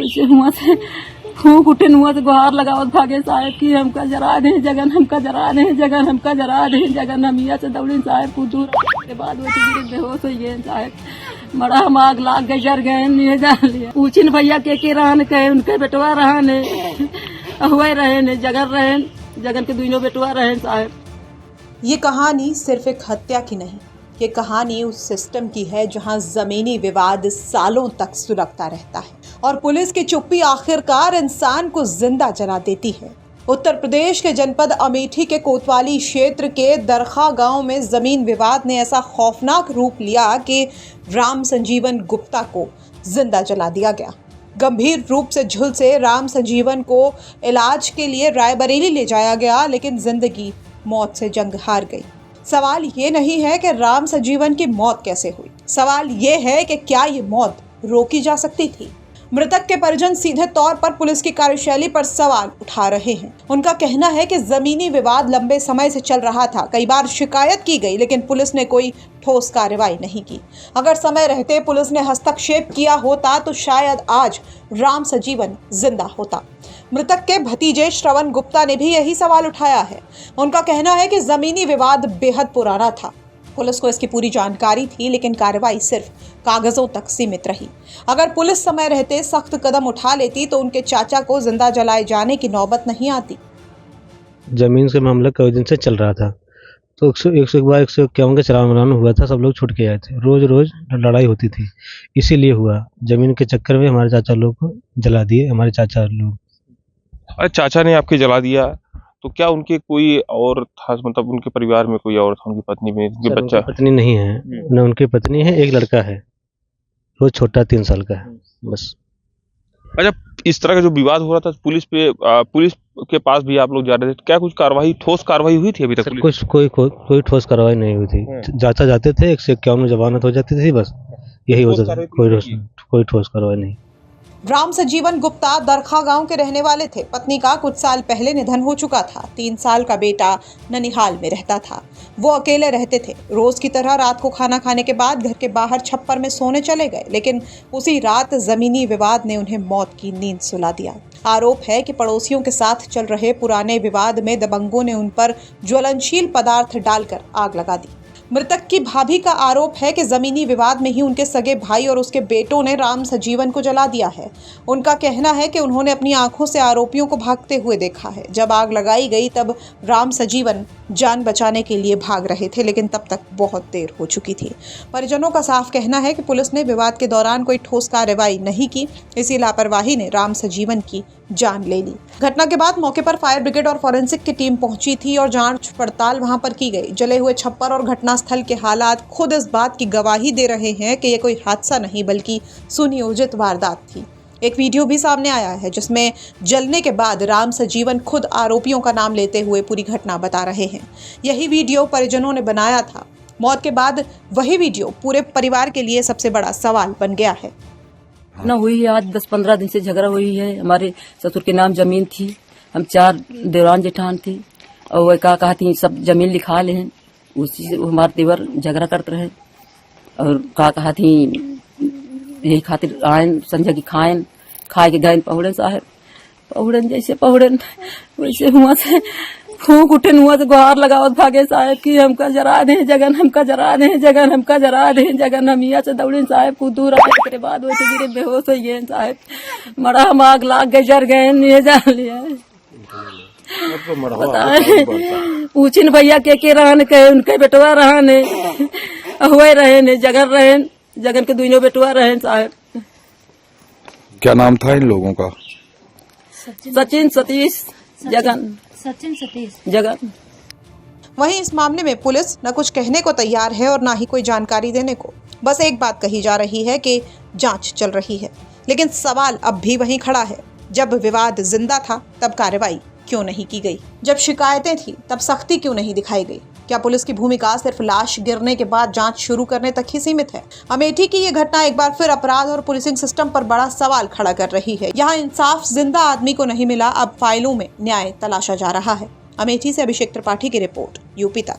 वैसे हुआ से फूक उठे हुआ से गुहार लगावत भागे साहब की हमका जरा दे जगन, हमका जरा दे जगन, हमका जरा दे जगन। हम यहाँ से दौड़े साहब को दूर के बाद वैसे गिरे बेहोश हो गए साहब। बड़ा हम आग लाग गए, जर गए, नहीं जान लिया। पूछिन भैया के रहन कहे उनके बेटवा रहन हुए रहे ने जगन रहे, जगन के दोनों बेटवा रहे साहब। ये कहानी सिर्फ एक हत्या की नहीं, ये कहानी उस सिस्टम की है जहां जमीनी विवाद सालों तक सुलगता रहता है और पुलिस की चुप्पी आखिरकार इंसान को जिंदा जला देती है। उत्तर प्रदेश के जनपद अमेठी के कोतवाली क्षेत्र के दरखा गांव में जमीन विवाद ने ऐसा खौफनाक रूप लिया कि राम संजीवन गुप्ता को जिंदा जला दिया गया। गंभीर रूप से झुलसे राम संजीवन को इलाज के लिए रायबरेली ले जाया गया, लेकिन जिंदगी मौत से जंग हार गई। सवाल ये नहीं है कि राम संजीवन की मौत कैसे हुई, सवाल ये है कि क्या ये मौत रोकी जा सकती थी। मृतक के परिजन सीधे तौर पर पुलिस की कार्यशैली पर सवाल उठा रहे हैं। उनका कहना है कि जमीनी विवाद लंबे समय से चल रहा था, कई बार शिकायत की गई लेकिन पुलिस ने कोई ठोस कार्रवाई नहीं की। अगर समय रहते पुलिस ने हस्तक्षेप किया होता तो शायद आज राम संजीवन जिंदा होता। मृतक के भतीजे श्रवण गुप्ता ने भी यही सवाल उठाया है। उनका कहना है कि जमीनी विवाद बेहद पुराना था, पुलिस को इसकी पूरी जानकारी थी लेकिन कार्रवाई सिर्फ कागजों तक सीमित रही। अगर पुलिस समय रहते सख्त कदम उठा लेती तो उनके चाचा को जिंदा जलाए जाने की नौबत नहीं आती। जमीन से मामला कई दिन से चल रहा था, तो 151 का चलान हुआ था, सब लोग छूट के आए थे। रोज रोज लड़ाई होती थी, इसीलिए हुआ। जमीन के चक्कर में हमारे चाचा लोग को जला दिए। हमारे चाचा लोग, अरे चाचा ने आपके जला दिया तो क्या उनके कोई और था, मतलब उनके परिवार में कोई और था, उनकी पत्नी में, उनके बच्चा? पत्नी नहीं है, न उनकी पत्नी है, एक लड़का है, वो छोटा 3 साल का है बस। अच्छा, इस तरह का जो विवाद हो रहा था पुलिस के पास भी आप लोग जा रहे थे, क्या कुछ कार्रवाई, ठोस कार्रवाई हुई थी अभी तक? कुछ कोई ठोस कार्रवाई नहीं हुई थी। चाचा जाते थे, 151 में जमानत हो जाती थी, बस यही होता था। कोई ठोस कार्रवाई नहीं। राम संजीवन गुप्ता दरखा गांव के रहने वाले थे। पत्नी का कुछ साल पहले निधन हो चुका था। 3 साल का बेटा ननिहाल में रहता था। वो अकेले रहते थे। रोज की तरह रात को खाना खाने के बाद घर के बाहर छप्पर में सोने चले गए, लेकिन उसी रात जमीनी विवाद ने उन्हें मौत की नींद सुला दिया। आरोप है कि पड़ोसियों के साथ चल रहे पुराने विवाद में दबंगों ने उन पर ज्वलनशील पदार्थ डालकर आग लगा दी। मृतक की भाभी का आरोप है कि जमीनी विवाद में ही उनके सगे भाई और उसके बेटों ने राम संजीवन को जला दिया है। उनका कहना है कि उन्होंने अपनी आंखों से आरोपियों को भागते हुए देखा है। जब आग लगाई गई तब राम संजीवन जान बचाने के लिए भाग रहे थे, लेकिन तब तक बहुत देर हो चुकी थी। परिजनों का साफ कहना है कि पुलिस ने विवाद के दौरान कोई ठोस कार्रवाई नहीं की, इसी लापरवाही ने राम संजीवन की जान ले ली। घटना के बाद मौके पर फायर ब्रिगेड और फॉरेंसिक की टीम पहुंची थी और जांच पड़ताल वहां पर की गई। जले हुए छप्पर और घटनास्थल के हालात खुद इस बात की गवाही दे रहे हैं कि यह कोई हादसा नहीं बल्कि सुनियोजित वारदात थी। एक वीडियो भी सामने आया है जिसमें जलने के बाद राम संजीवन खुद आरोपियों का नाम लेते हुए पूरी घटना बता रहे हैं। यही वीडियो परिजनों ने बनाया था। मौत के बाद वही वीडियो पूरे परिवार के लिए सबसे बड़ा सवाल बन गया है। ना हुई है, आज 10-15 दिन से झगड़ा हुई है। हमारे ससुर के नाम जमीन थी, हम 4 देवरान जेठान थी और वह कहा थी सब जमीन लिखा ले हैं। उसी से हमारे देवर झगड़ा करते रहे और कहा थी यही खातिर आयन संजय की खाए के गए पहुड़न साहब। पहुड़न जैसे पहुड़न वैसे हुआ से फूक उठे हुआ से गुहार लगावत भागे साहब की हमका जरा दे जगन, हमका जरा दे जगन, हमका जरा दे जगन। हम यहाँ से दौड़े साहब को दूर आने के बाद वैसे गिरे बेहोश हो गए साहब। बड़ा हम आग लाग गए, जर गए, नहीं जान लिया। पूछिन भैया के रहन कहे उनके बेटवा रहन हुए रहे ने जगन रहे, जगन के दोनों बेटवा रहे साहब। क्या नाम था इन लोगों का? सचिन सतीश जगन। सचिन सतीश जगन। वहीं इस मामले में पुलिस न कुछ कहने को तैयार है और ना ही कोई जानकारी देने को। बस एक बात कही जा रही है कि जांच चल रही है, लेकिन सवाल अब भी वहीं खड़ा है। जब विवाद जिंदा था तब कार्रवाई क्यों नहीं की गई? जब शिकायतें थी तब सख्ती क्यों नहीं दिखाई गई? क्या पुलिस की भूमिका सिर्फ लाश गिरने के बाद जांच शुरू करने तक ही सीमित है? अमेठी की ये घटना एक बार फिर अपराध और पुलिसिंग सिस्टम पर बड़ा सवाल खड़ा कर रही है। यहाँ इंसाफ जिंदा आदमी को नहीं मिला, अब फाइलों में न्याय तलाशा जा रहा है। अमेठी से अभिषेक त्रिपाठी की रिपोर्ट, यूपी तक।